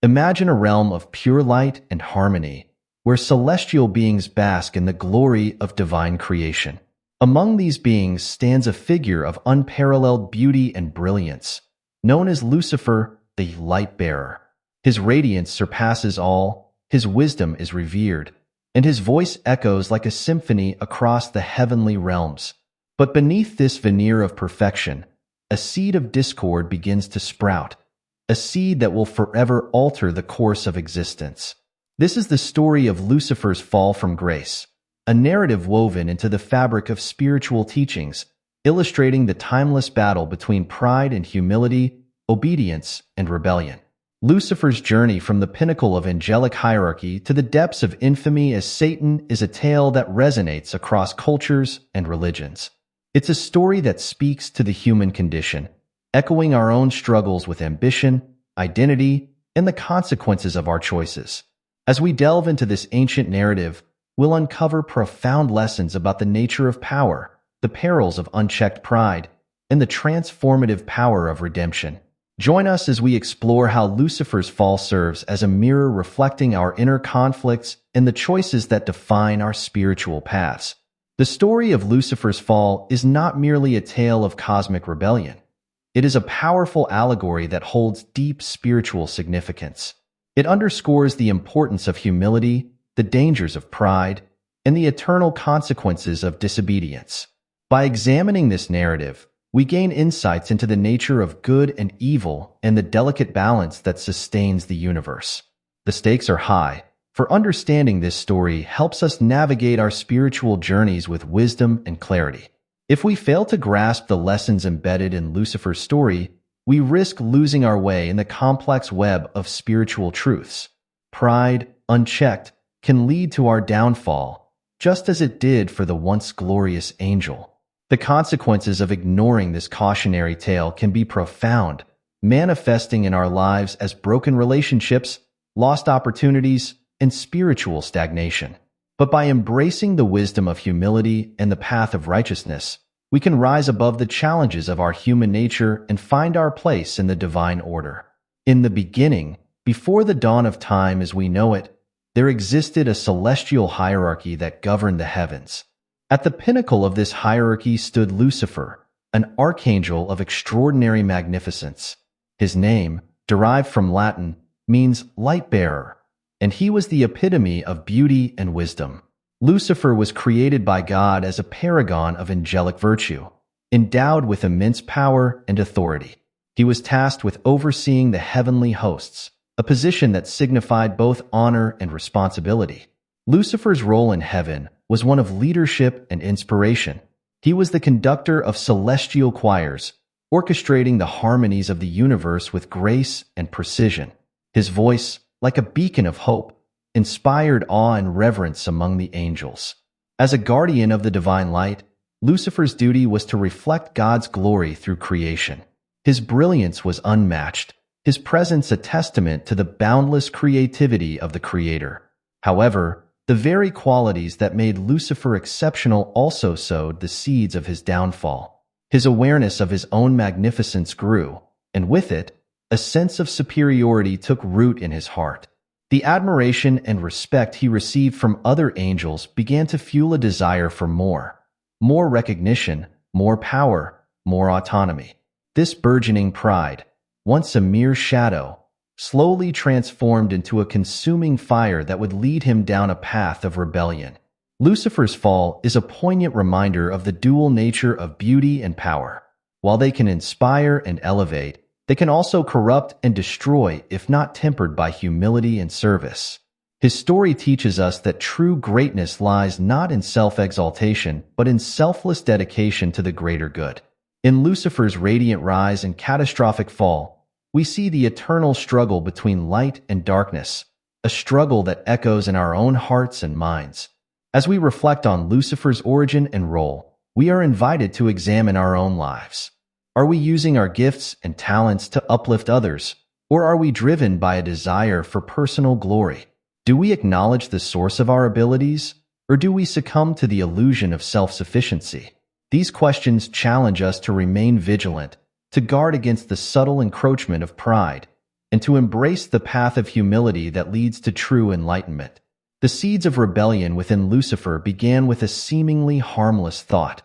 Imagine a realm of pure light and harmony, where celestial beings bask in the glory of divine creation. Among these beings stands a figure of unparalleled beauty and brilliance, known as Lucifer, the light-bearer. His radiance surpasses all, his wisdom is revered, and his voice echoes like a symphony across the heavenly realms. But beneath this veneer of perfection, a seed of discord begins to sprout, a seed that will forever alter the course of existence. This is the story of Lucifer's fall from grace, a narrative woven into the fabric of spiritual teachings, illustrating the timeless battle between pride and humility, obedience and rebellion. Lucifer's journey from the pinnacle of angelic hierarchy to the depths of infamy as Satan is a tale that resonates across cultures and religions. It's a story that speaks to the human condition, echoing our own struggles with ambition, identity, and the consequences of our choices. As we delve into this ancient narrative, we'll uncover profound lessons about the nature of power, the perils of unchecked pride, and the transformative power of redemption. Join us as we explore how Lucifer's fall serves as a mirror reflecting our inner conflicts and the choices that define our spiritual paths. The story of Lucifer's fall is not merely a tale of cosmic rebellion. It is a powerful allegory that holds deep spiritual significance. It underscores the importance of humility, the dangers of pride, and the eternal consequences of disobedience. By examining this narrative, we gain insights into the nature of good and evil and the delicate balance that sustains the universe. The stakes are high, for understanding this story helps us navigate our spiritual journeys with wisdom and clarity. If we fail to grasp the lessons embedded in Lucifer's story, we risk losing our way in the complex web of spiritual truths. Pride, unchecked, can lead to our downfall, just as it did for the once glorious angel. The consequences of ignoring this cautionary tale can be profound, manifesting in our lives as broken relationships, lost opportunities, and spiritual stagnation. But by embracing the wisdom of humility and the path of righteousness, we can rise above the challenges of our human nature and find our place in the divine order. In the beginning, before the dawn of time as we know it, there existed a celestial hierarchy that governed the heavens. At the pinnacle of this hierarchy stood Lucifer, an archangel of extraordinary magnificence. His name, derived from Latin, means light-bearer, and he was the epitome of beauty and wisdom. Lucifer was created by God as a paragon of angelic virtue, endowed with immense power and authority. He was tasked with overseeing the heavenly hosts, a position that signified both honor and responsibility. Lucifer's role in heaven was one of leadership and inspiration. He was the conductor of celestial choirs, orchestrating the harmonies of the universe with grace and precision. His voice, like a beacon of hope, inspired awe and reverence among the angels. As a guardian of the divine light, Lucifer's duty was to reflect God's glory through creation. His brilliance was unmatched, his presence a testament to the boundless creativity of the Creator. However, the very qualities that made Lucifer exceptional also sowed the seeds of his downfall. His awareness of his own magnificence grew, and with it, a sense of superiority took root in his heart. The admiration and respect he received from other angels began to fuel a desire for more recognition, more power, more autonomy. This burgeoning pride, once a mere shadow, slowly transformed into a consuming fire that would lead him down a path of rebellion. Lucifer's fall is a poignant reminder of the dual nature of beauty and power. While they can inspire and elevate, they can also corrupt and destroy if not tempered by humility and service. His story teaches us that true greatness lies not in self-exaltation, but in selfless dedication to the greater good. In Lucifer's radiant rise and catastrophic fall, we see the eternal struggle between light and darkness, a struggle that echoes in our own hearts and minds. As we reflect on Lucifer's origin and role, we are invited to examine our own lives. Are we using our gifts and talents to uplift others, or are we driven by a desire for personal glory? Do we acknowledge the source of our abilities, or do we succumb to the illusion of self-sufficiency? These questions challenge us to remain vigilant, to guard against the subtle encroachment of pride, and to embrace the path of humility that leads to true enlightenment. The seeds of rebellion within Lucifer began with a seemingly harmless thought,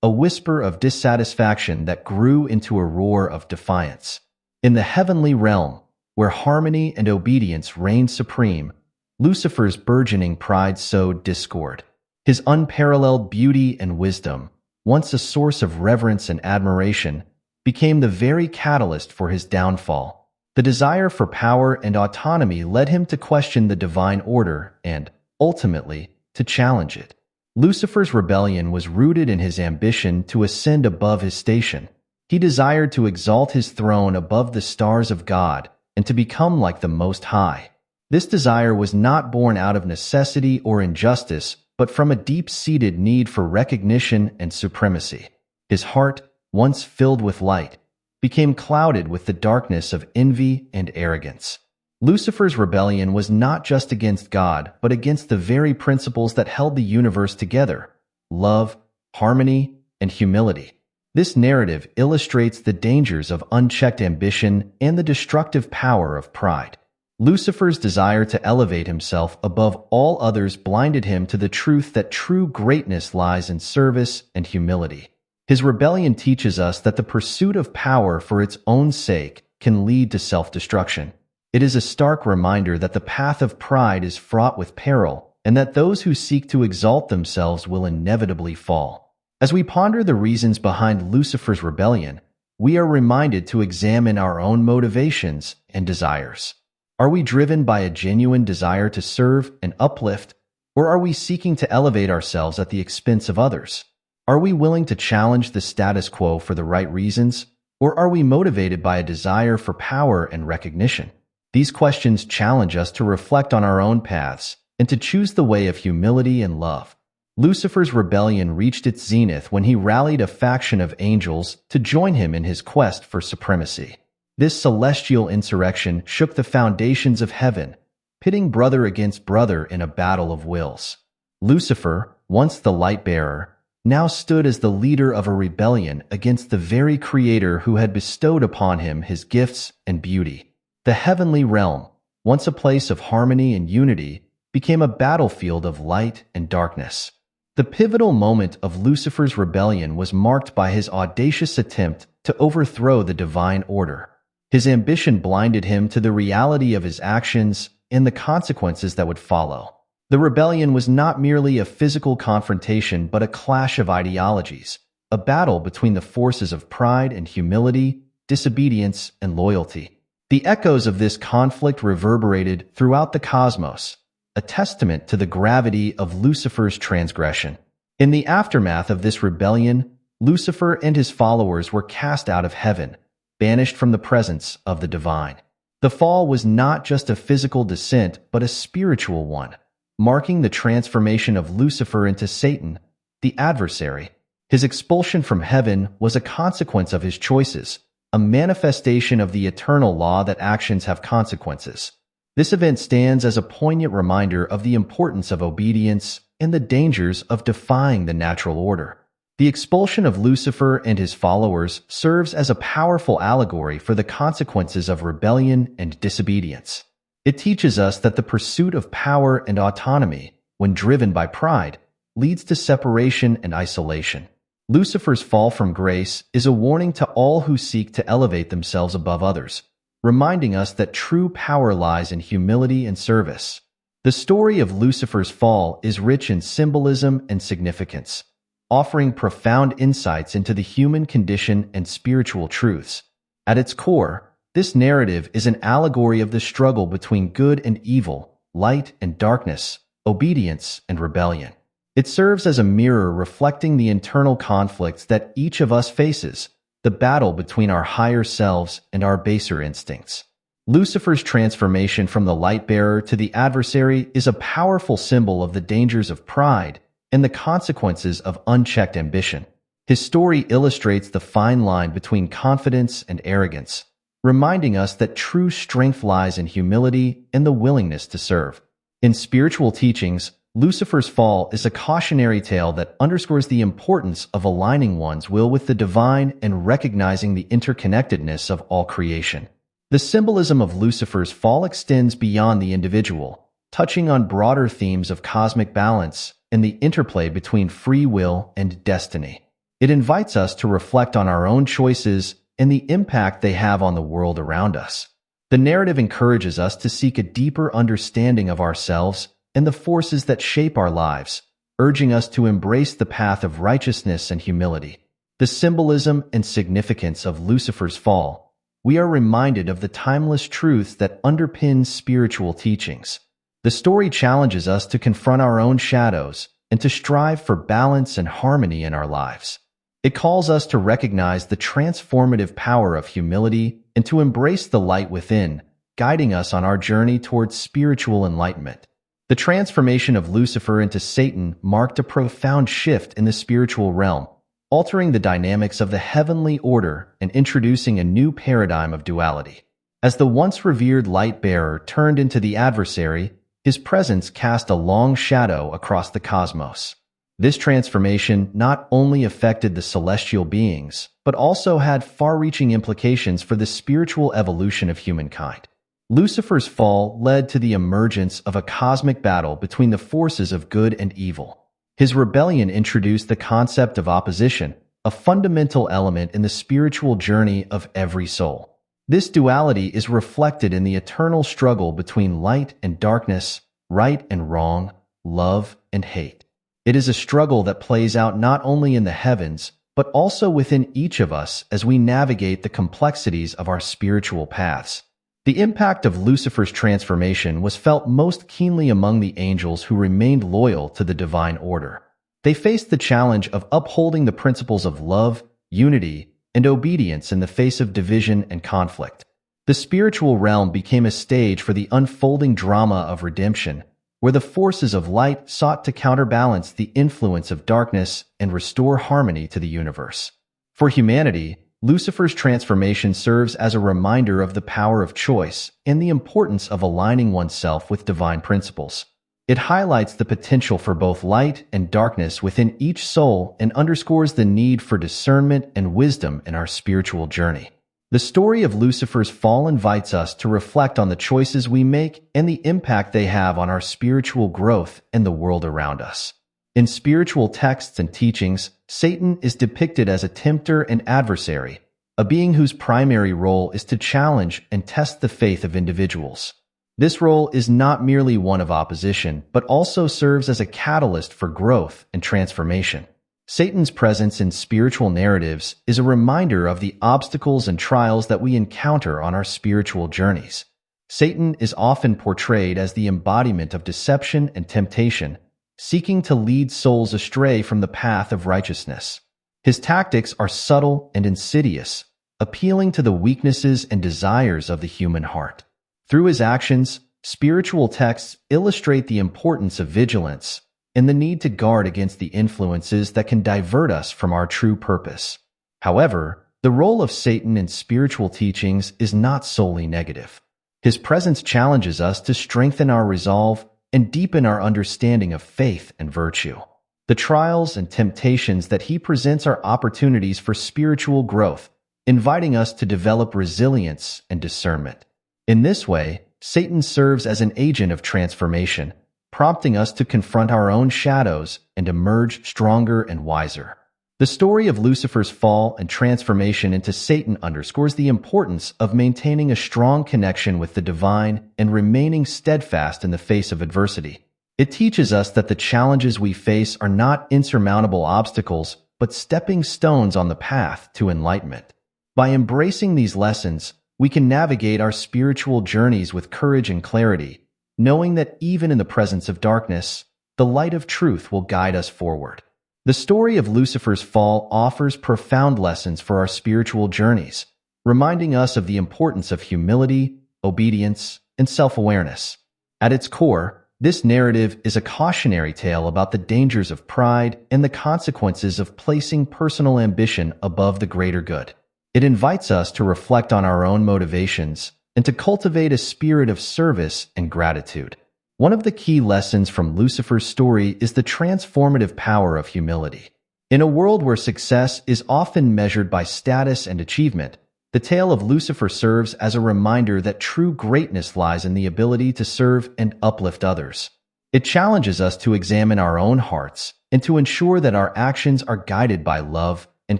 a whisper of dissatisfaction that grew into a roar of defiance. In the heavenly realm, where harmony and obedience reigned supreme, Lucifer's burgeoning pride sowed discord. His unparalleled beauty and wisdom, once a source of reverence and admiration, became the very catalyst for his downfall. The desire for power and autonomy led him to question the divine order and, ultimately, to challenge it. Lucifer's rebellion was rooted in his ambition to ascend above his station. He desired to exalt his throne above the stars of God and to become like the Most High. This desire was not born out of necessity or injustice, but from a deep-seated need for recognition and supremacy. His heart, once filled with light, became clouded with the darkness of envy and arrogance. Lucifer's rebellion was not just against God, but against the very principles that held the universe together: love, harmony, and humility. This narrative illustrates the dangers of unchecked ambition and the destructive power of pride. Lucifer's desire to elevate himself above all others blinded him to the truth that true greatness lies in service and humility. His rebellion teaches us that the pursuit of power for its own sake can lead to self-destruction. It is a stark reminder that the path of pride is fraught with peril, and that those who seek to exalt themselves will inevitably fall. As we ponder the reasons behind Lucifer's rebellion, we are reminded to examine our own motivations and desires. Are we driven by a genuine desire to serve and uplift, or are we seeking to elevate ourselves at the expense of others? Are we willing to challenge the status quo for the right reasons, or are we motivated by a desire for power and recognition? These questions challenge us to reflect on our own paths and to choose the way of humility and love. Lucifer's rebellion reached its zenith when he rallied a faction of angels to join him in his quest for supremacy. This celestial insurrection shook the foundations of heaven, pitting brother against brother in a battle of wills. Lucifer, once the light-bearer, now stood as the leader of a rebellion against the very Creator who had bestowed upon him his gifts and beauty. The heavenly realm, once a place of harmony and unity, became a battlefield of light and darkness. The pivotal moment of Lucifer's rebellion was marked by his audacious attempt to overthrow the divine order. His ambition blinded him to the reality of his actions and the consequences that would follow. The rebellion was not merely a physical confrontation but a clash of ideologies, a battle between the forces of pride and humility, disobedience and loyalty. The echoes of this conflict reverberated throughout the cosmos, a testament to the gravity of Lucifer's transgression. In the aftermath of this rebellion, Lucifer and his followers were cast out of heaven, banished from the presence of the divine. The fall was not just a physical descent, but a spiritual one, marking the transformation of Lucifer into Satan, the adversary. His expulsion from heaven was a consequence of his choices, a manifestation of the eternal law that actions have consequences. This event stands as a poignant reminder of the importance of obedience and the dangers of defying the natural order. The expulsion of Lucifer and his followers serves as a powerful allegory for the consequences of rebellion and disobedience. It teaches us that the pursuit of power and autonomy, when driven by pride, leads to separation and isolation. Lucifer's fall from grace is a warning to all who seek to elevate themselves above others, reminding us that true power lies in humility and service. The story of Lucifer's fall is rich in symbolism and significance, offering profound insights into the human condition and spiritual truths. At its core, this narrative is an allegory of the struggle between good and evil, light and darkness, obedience and rebellion. It serves as a mirror reflecting the internal conflicts that each of us faces, the battle between our higher selves and our baser instincts. Lucifer's transformation from the light-bearer to the adversary is a powerful symbol of the dangers of pride and the consequences of unchecked ambition. His story illustrates the fine line between confidence and arrogance, reminding us that true strength lies in humility and the willingness to serve. In spiritual teachings, Lucifer's fall is a cautionary tale that underscores the importance of aligning one's will with the divine and recognizing the interconnectedness of all creation. The symbolism of Lucifer's fall extends beyond the individual, touching on broader themes of cosmic balance and the interplay between free will and destiny. It invites us to reflect on our own choices and the impact they have on the world around us. The narrative encourages us to seek a deeper understanding of ourselves and the forces that shape our lives, urging us to embrace the path of righteousness and humility. The symbolism and significance of Lucifer's fall. We are reminded of the timeless truths that underpin spiritual teachings. The story challenges us to confront our own shadows and to strive for balance and harmony in our lives. It calls us to recognize the transformative power of humility and to embrace the light within, guiding us on our journey towards spiritual enlightenment. The transformation of Lucifer into Satan marked a profound shift in the spiritual realm, altering the dynamics of the heavenly order and introducing a new paradigm of duality. As the once revered light-bearer turned into the adversary, his presence cast a long shadow across the cosmos. This transformation not only affected the celestial beings, but also had far-reaching implications for the spiritual evolution of humankind. Lucifer's fall led to the emergence of a cosmic battle between the forces of good and evil. His rebellion introduced the concept of opposition, a fundamental element in the spiritual journey of every soul. This duality is reflected in the eternal struggle between light and darkness, right and wrong, love and hate. It is a struggle that plays out not only in the heavens, but also within each of us as we navigate the complexities of our spiritual paths. The impact of Lucifer's transformation was felt most keenly among the angels who remained loyal to the divine order. They faced the challenge of upholding the principles of love, unity, and obedience in the face of division and conflict. The spiritual realm became a stage for the unfolding drama of redemption, where the forces of light sought to counterbalance the influence of darkness and restore harmony to the universe. For humanity, Lucifer's transformation serves as a reminder of the power of choice and the importance of aligning oneself with divine principles. It highlights the potential for both light and darkness within each soul and underscores the need for discernment and wisdom in our spiritual journey. The story of Lucifer's fall invites us to reflect on the choices we make and the impact they have on our spiritual growth and the world around us. In spiritual texts and teachings, Satan is depicted as a tempter and adversary, a being whose primary role is to challenge and test the faith of individuals. This role is not merely one of opposition, but also serves as a catalyst for growth and transformation. Satan's presence in spiritual narratives is a reminder of the obstacles and trials that we encounter on our spiritual journeys. Satan is often portrayed as the embodiment of deception and temptation, seeking to lead souls astray from the path of righteousness. His tactics are subtle and insidious, appealing to the weaknesses and desires of the human heart. Through his actions, spiritual texts illustrate the importance of vigilance and the need to guard against the influences that can divert us from our true purpose. However, the role of Satan in spiritual teachings is not solely negative. His presence challenges us to strengthen our resolve and deepen our understanding of faith and virtue. The trials and temptations that he presents are opportunities for spiritual growth, inviting us to develop resilience and discernment. In this way, Satan serves as an agent of transformation, prompting us to confront our own shadows and emerge stronger and wiser. The story of Lucifer's fall and transformation into Satan underscores the importance of maintaining a strong connection with the divine and remaining steadfast in the face of adversity. It teaches us that the challenges we face are not insurmountable obstacles, but stepping stones on the path to enlightenment. By embracing these lessons, we can navigate our spiritual journeys with courage and clarity, knowing that even in the presence of darkness, the light of truth will guide us forward. The story of Lucifer's fall offers profound lessons for our spiritual journeys, reminding us of the importance of humility, obedience, and self-awareness. At its core, this narrative is a cautionary tale about the dangers of pride and the consequences of placing personal ambition above the greater good. It invites us to reflect on our own motivations and to cultivate a spirit of service and gratitude. One of the key lessons from Lucifer's story is the transformative power of humility. In a world where success is often measured by status and achievement, The tale of Lucifer serves as a reminder that true greatness lies in the ability to serve and uplift others. It challenges us to examine our own hearts and to ensure that our actions are guided by love and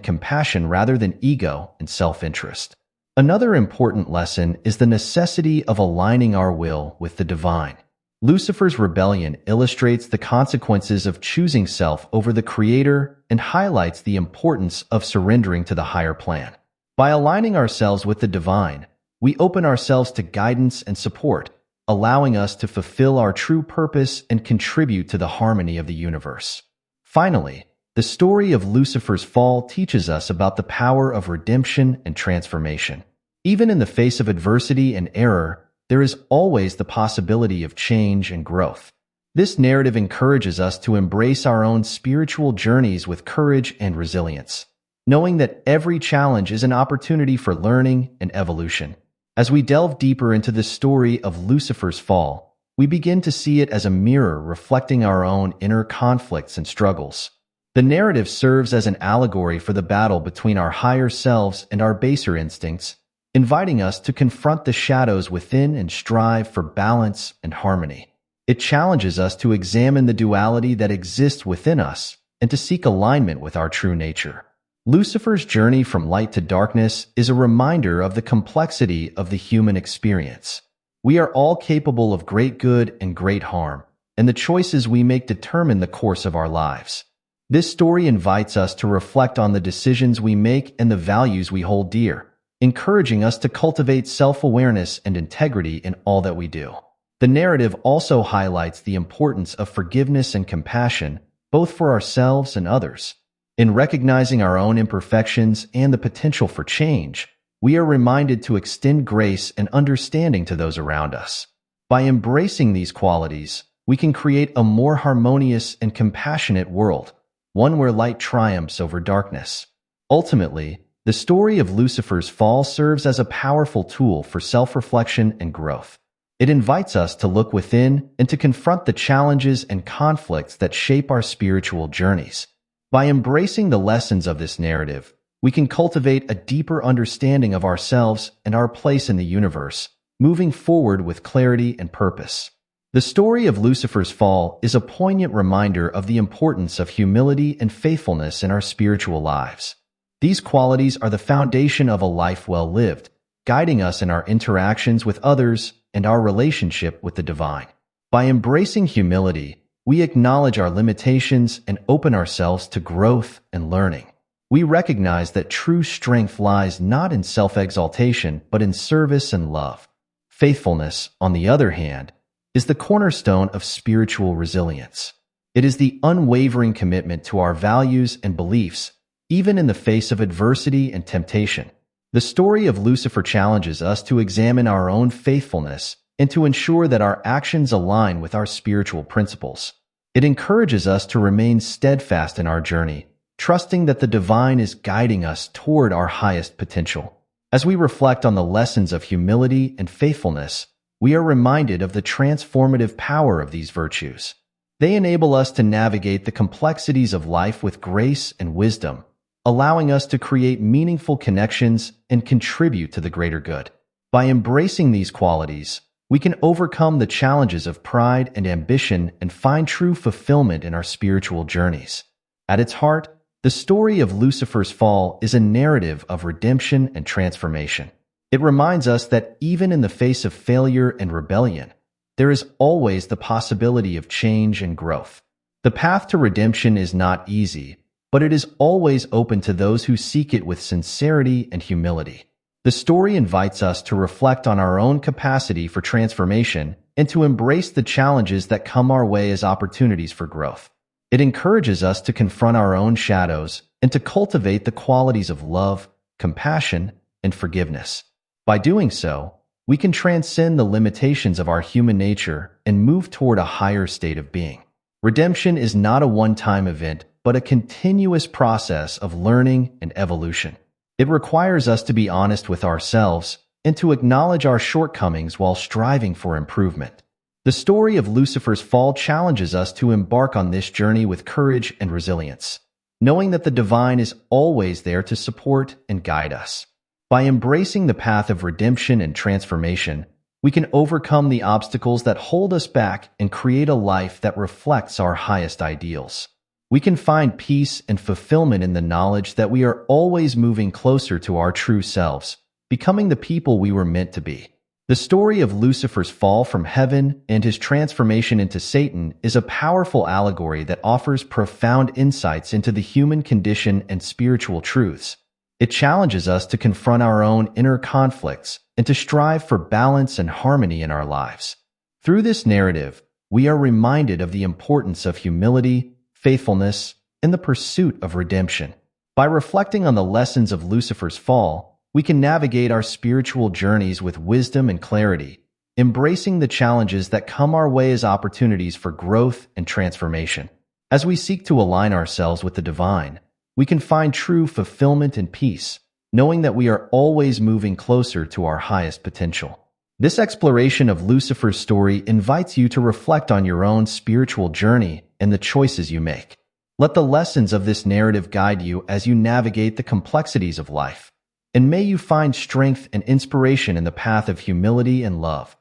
compassion rather than ego and self-interest. Another important lesson is the necessity of aligning our will with the divine. Lucifer's rebellion illustrates the consequences of choosing self over the Creator and highlights the importance of surrendering to the higher plan. By aligning ourselves with the divine, we open ourselves to guidance and support, allowing us to fulfill our true purpose and contribute to the harmony of the universe. Finally, the story of Lucifer's fall teaches us about the power of redemption and transformation. Even in the face of adversity and error, there is always the possibility of change and growth. This narrative encourages us to embrace our own spiritual journeys with courage and resilience, knowing that every challenge is an opportunity for learning and evolution. As we delve deeper into the story of Lucifer's fall, we begin to see it as a mirror reflecting our own inner conflicts and struggles. The narrative serves as an allegory for the battle between our higher selves and our baser instincts, inviting us to confront the shadows within and strive for balance and harmony. It challenges us to examine the duality that exists within us and to seek alignment with our true nature. Lucifer's journey from light to darkness is a reminder of the complexity of the human experience. We are all capable of great good and great harm, and the choices we make determine the course of our lives. This story invites us to reflect on the decisions we make and the values we hold dear, encouraging us to cultivate self-awareness and integrity in all that we do. The narrative also highlights the importance of forgiveness and compassion, both for ourselves and others. In recognizing our own imperfections and the potential for change, we are reminded to extend grace and understanding to those around us. By embracing these qualities, we can create a more harmonious and compassionate world, one where light triumphs over darkness. Ultimately, the story of Lucifer's fall serves as a powerful tool for self-reflection and growth. It invites us to look within and to confront the challenges and conflicts that shape our spiritual journeys. By embracing the lessons of this narrative, we can cultivate a deeper understanding of ourselves and our place in the universe, moving forward with clarity and purpose. The story of Lucifer's fall is a poignant reminder of the importance of humility and faithfulness in our spiritual lives. These qualities are the foundation of a life well lived, guiding us in our interactions with others and our relationship with the divine. By embracing humility, we acknowledge our limitations and open ourselves to growth and learning. We recognize that true strength lies not in self-exaltation, but in service and love. Faithfulness, on the other hand, is the cornerstone of spiritual resilience. It is the unwavering commitment to our values and beliefs, even in the face of adversity and temptation. The story of Lucifer challenges us to examine our own faithfulness and to ensure that our actions align with our spiritual principles. It encourages us to remain steadfast in our journey, trusting that the divine is guiding us toward our highest potential. As we reflect on the lessons of humility and faithfulness, we are reminded of the transformative power of these virtues. They enable us to navigate the complexities of life with grace and wisdom, allowing us to create meaningful connections and contribute to the greater good. By embracing these qualities, we can overcome the challenges of pride and ambition and find true fulfillment in our spiritual journeys. At its heart, the story of Lucifer's fall is a narrative of redemption and transformation. It reminds us that even in the face of failure and rebellion, there is always the possibility of change and growth. The path to redemption is not easy, but it is always open to those who seek it with sincerity and humility. The story invites us to reflect on our own capacity for transformation and to embrace the challenges that come our way as opportunities for growth. It encourages us to confront our own shadows and to cultivate the qualities of love, compassion, and forgiveness. By doing so, we can transcend the limitations of our human nature and move toward a higher state of being. Redemption is not a one-time event, but a continuous process of learning and evolution. It requires us to be honest with ourselves and to acknowledge our shortcomings while striving for improvement. The story of Lucifer's fall challenges us to embark on this journey with courage and resilience, knowing that the divine is always there to support and guide us. By embracing the path of redemption and transformation, we can overcome the obstacles that hold us back and create a life that reflects our highest ideals. We can find peace and fulfillment in the knowledge that we are always moving closer to our true selves, becoming the people we were meant to be. The story of Lucifer's fall from heaven and his transformation into Satan is a powerful allegory that offers profound insights into the human condition and spiritual truths. It challenges us to confront our own inner conflicts and to strive for balance and harmony in our lives. Through this narrative, we are reminded of the importance of humility, faithfulness, and the pursuit of redemption. By reflecting on the lessons of Lucifer's fall, we can navigate our spiritual journeys with wisdom and clarity, embracing the challenges that come our way as opportunities for growth and transformation. As we seek to align ourselves with the divine, we can find true fulfillment and peace, knowing that we are always moving closer to our highest potential. This exploration of Lucifer's story invites you to reflect on your own spiritual journey and the choices you make. Let the lessons of this narrative guide you as you navigate the complexities of life. And may you find strength and inspiration in the path of humility and love.